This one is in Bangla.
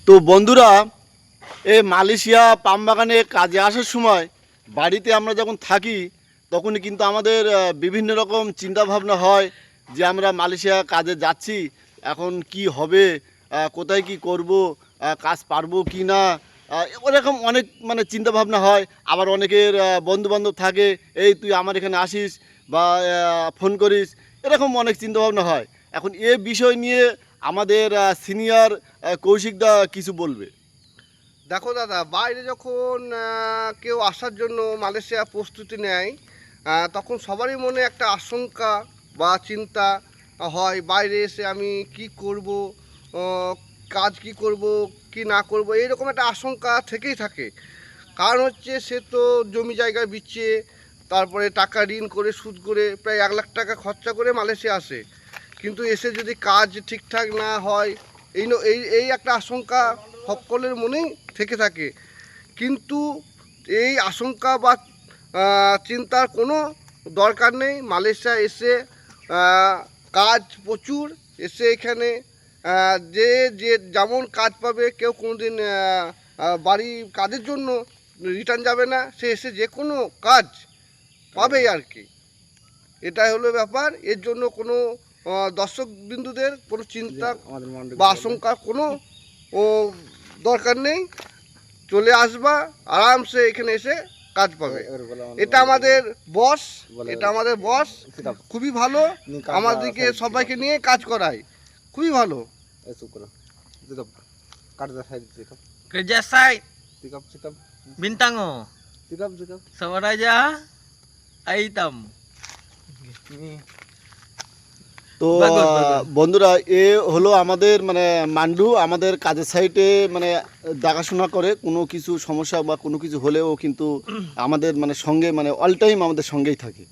তো বন্ধুরা, এই মালয়েশিয়া পাম বাগানে কাজে আসার সময় বাড়িতে আমরা যখন থাকি তখনই কিন্তু আমাদের বিভিন্ন রকম চিন্তা ভাবনা হয় যে আমরা মালয়েশিয়া কাজে যাচ্ছি, এখন কি হবে, কোথায় কি করব, কাজ পারবো কি না, ওরকম অনেক মানে চিন্তা ভাবনা হয়। আবার অনেকের বন্ধুবান্ধব থাকে, এই তুই আমার এখানে আসিস বা ফোন করিস, এরকম অনেক চিন্তা ভাবনা হয়। এখন এ বিষয় নিয়ে আমাদের সিনিয়র কৌশিকদা কিছু বলবে। দেখো দাদা, বাইরে যখন কেউ আসার জন্য মালয়েশিয়া প্রস্তুতি নেয়, তখন সবারই মনে একটা আশঙ্কা বা চিন্তা হয়, বাইরে এসে আমি কি করব, কাজ কি করব কি না করব, এইরকম একটা আশঙ্কা থেকেই থাকে। কারণ হচ্ছে সে তো জমি জায়গা বিচ্ছে, তারপরে টাকা ঋণ করে সুদ করে প্রায় 1 লাখ টাকা খরচা করে মালয়েশিয়া আসে। কিন্তু এসে যদি কাজ ঠিকঠাক না হয়, এই একটা আশঙ্কা সকলের মনেই থেকে থাকে। কিন্তু এই আশঙ্কা বা চিন্তার কোনো দরকার নেই। মালয়েশিয়া এসে কাজ প্রচুর, এসে এখানে যে যে যেমন কাজ পাবে, কেউ কোনো দিন বাড়ি কাজের জন্য রিটার্ন যাবে না, সে এসে যে কোনো কাজ পাবেই আর কি। এটাই হলো ব্যাপার। এর জন্য কোনো দর্শক বিন্দুদের কোনো চিন্তা বা আশঙ্কার কোনো দরকার নেই। চলে আসবা, আরামসে এখানে এসে কাজ পাবে। এটা আমাদের বস, এটা আমাদের বস খুবই ভালো, আমাদেরকে সবাইকে নিয়ে কাজ করায়, খুবই ভালো। Kerja site bintang oh. Sama aja item. তো বাগুন, বাগুন। বন্ধুরা, এ হলো আমাদের মানে মান্ডু, আমাদের কাজের সাইটে মানে দেখাশোনা করে, কোনো কিছু সমস্যা বা কোনো কিছু হলেও কিন্তু আমাদের মানে সঙ্গে মানে অল টাইম আমাদের সঙ্গেই থাকে।